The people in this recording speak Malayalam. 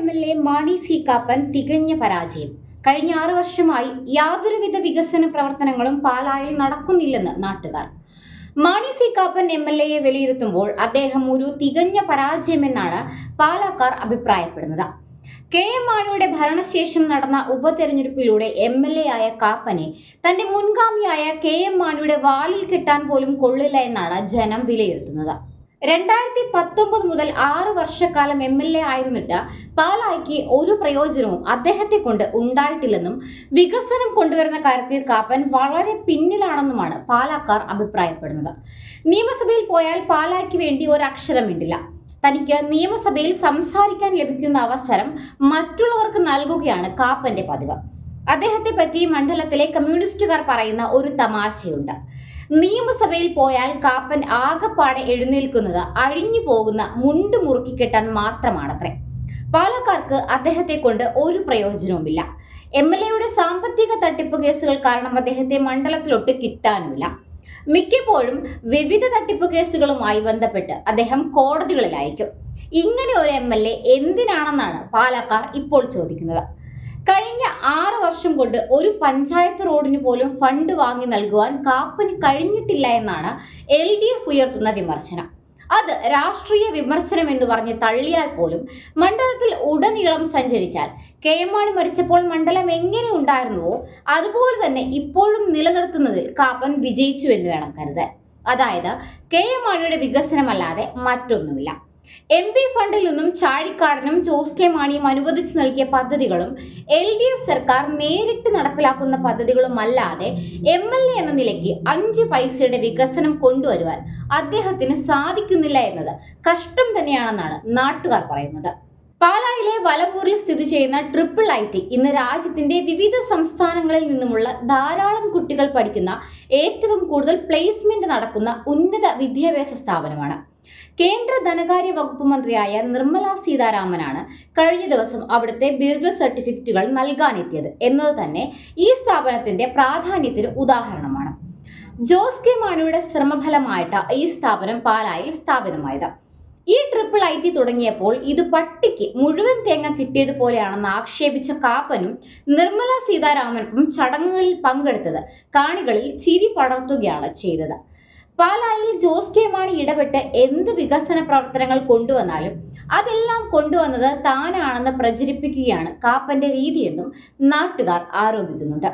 MLA മാണി സി കാപ്പൻ തികഞ്ഞ പരാജയം. കഴിഞ്ഞ 6 വർഷമായി യാതൊരുവിധ വികസന പ്രവർത്തനങ്ങളും പാലായിൽ നടക്കുന്നില്ലെന്ന് നാട്ടുകാർ. മാണി സി കാപ്പൻ MLAയെ വിലയിരുത്തുമ്പോൾ അദ്ദേഹം ഒരു തികഞ്ഞ പരാജയമെന്നാണ് പാലക്കാർ അഭിപ്രായപ്പെടുന്നത്. KM മാണിയുടെ ഭരണശേഷം നടന്ന ഉപതെരഞ്ഞെടുപ്പിലൂടെ MLA ആയ കാപ്പനെ തന്റെ മുൻഗാമിയായ KM മാണിയുടെ വാലിൽ കെട്ടാൻ പോലും കൊള്ളില്ല എന്നാണ് ജനം വിലയിരുത്തുന്നത്. 2019 മുതൽ 6 വർഷക്കാലം MLA ആയിരുന്നിട്ട് പാലായ്ക്ക് ഒരു പ്രയോജനവും അദ്ദേഹത്തെ കൊണ്ട് ഉണ്ടായിട്ടില്ലെന്നും വികസനം കൊണ്ടുവരുന്ന കാര്യത്തിൽ കാപ്പൻ വളരെ പിന്നിലാണെന്നുമാണ് പാലക്കാർ അഭിപ്രായപ്പെടുന്നത്. നിയമസഭയിൽ പോയാൽ പാലായ്ക്ക് വേണ്ടി ഒരക്ഷരം മിണ്ടില്ല. തനിക്ക് നിയമസഭയിൽ സംസാരിക്കാൻ ലഭിക്കുന്ന അവസരം മറ്റുള്ളവർക്ക് നൽകുകയാണ് കാപ്പന്റെ പതിവ്. അദ്ദേഹത്തെ പറ്റി മണ്ഡലത്തിലെ കമ്മ്യൂണിസ്റ്റുകാർ പറയുന്ന ഒരു തമാശയുണ്ട്. നിയമസഭയിൽ പോയാൽ കാപ്പൻ ആകപ്പാടെ എഴുന്നേൽക്കുന്നത് അഴിഞ്ഞു പോകുന്ന മുണ്ട് മുറുക്കിക്കെട്ടാൻ മാത്രമാണത്രേ. പാലക്കാർക്ക് അദ്ദേഹത്തെ കൊണ്ട് ഒരു പ്രയോജനവുമില്ല. MLAയുടെ സാമ്പത്തിക തട്ടിപ്പ് കേസുകൾ കാരണം അദ്ദേഹത്തെ മണ്ഡലത്തിലൊട്ട് കിട്ടാനുമില്ല. മിക്കപ്പോഴും വിവിധ തട്ടിപ്പ് കേസുകളുമായി ബന്ധപ്പെട്ട് അദ്ദേഹം കോടതികളിലായിരിക്കും. ഇങ്ങനെ ഒരു MLA എന്തിനാണെന്നാണ് പാലക്കാർ ഇപ്പോൾ ചോദിക്കുന്നത്. കഴിഞ്ഞ 6 വർഷം കൊണ്ട് ഒരു പഞ്ചായത്ത് റോഡിന് പോലും ഫണ്ട് വാങ്ങി നൽകുവാൻ കാപ്പന് കഴിഞ്ഞിട്ടില്ല എന്നാണ് LDF ഉയർത്തുന്ന വിമർശനം. അത് രാഷ്ട്രീയ വിമർശനം എന്ന് പറഞ്ഞ് തള്ളിയാൽ പോലും മണ്ഡലത്തിൽ ഉടനീളം സഞ്ചരിച്ചാൽ KM മാണി മരിച്ചപ്പോൾ മണ്ഡലം എങ്ങനെ ഉണ്ടായിരുന്നുവോ അതുപോലെ തന്നെ ഇപ്പോഴും നിലനിർത്തുന്നതിൽ കാപ്പൻ വിജയിച്ചു എന്ന് വേണം കരുതാൻ. അതായത് KM മാണിയുടെ വികസനമല്ലാതെ മറ്റൊന്നുമില്ല. MP ഫണ്ടിൽ നിന്നും ചാഴിക്കാടനും ജോസ് കെ മാണിയും അനുവദിച്ചു നൽകിയ പദ്ധതികളും LDF സർക്കാർ നേരിട്ട് നടപ്പിലാക്കുന്ന പദ്ധതികളുമല്ലാതെ MLA എന്ന നിലയ്ക്ക് 5 പൈസയുടെ വികസനം കൊണ്ടുവരുവാൻ അദ്ദേഹത്തിന് സാധിക്കുന്നില്ല എന്നത് കഷ്ടം തന്നെയാണെന്നാണ് നാട്ടുകാർ പറയുന്നത്. പാലായിലെ വലവൂരിൽ സ്ഥിതി ചെയ്യുന്ന IIIT ഇന്ന് രാജ്യത്തിന്റെ വിവിധ സംസ്ഥാനങ്ങളിൽ നിന്നുമുള്ള ധാരാളം കുട്ടികൾ പഠിക്കുന്ന ഏറ്റവും കൂടുതൽ പ്ലേസ്മെന്റ് നടക്കുന്ന ഉന്നത വിദ്യാഭ്യാസ സ്ഥാപനമാണ്. കേന്ദ്ര ധനകാര്യ വകുപ്പ് മന്ത്രിയായ നിർമ്മല സീതാരാമനാണ് കഴിഞ്ഞ ദിവസം അവിടുത്തെ ബിരുദ സർട്ടിഫിക്കറ്റുകൾ നൽകാനെത്തിയത് എന്നത് തന്നെ ഈ സ്ഥാപനത്തിന്റെ പ്രാധാന്യത്തിന് ഉദാഹരണമാണ്. ജോസ് കെ മാണിയുടെ ശ്രമഫലമായിട്ട് ഈ സ്ഥാപനം പാലായിൽ സ്ഥാപിതമായത്. ഈ IIIT തുടങ്ങിയപ്പോൾ ഇത് പട്ടിക്ക് മുഴുവൻ തേങ്ങ കിട്ടിയതുപോലെയാണെന്ന് ആക്ഷേപിച്ച കാപ്പനും നിർമ്മല സീതാരാമനും ചടങ്ങുകളിൽ പങ്കെടുത്തത് കാണികളിൽ ചിരി പടർത്തുകയാണ് ചെയ്തത്. പാലായിൽ ജോസ് കെ മാണി ഇടപെട്ട് എന്ത് വികസന പ്രവർത്തനങ്ങൾ കൊണ്ടുവന്നാലും അതെല്ലാം കൊണ്ടുവന്നത് താനാണെന്ന് പ്രചരിപ്പിക്കുകയാണ് കാപ്പന്റെ രീതിയെന്നും നാട്ടുകാർ ആരോപിക്കുന്നുണ്ട്.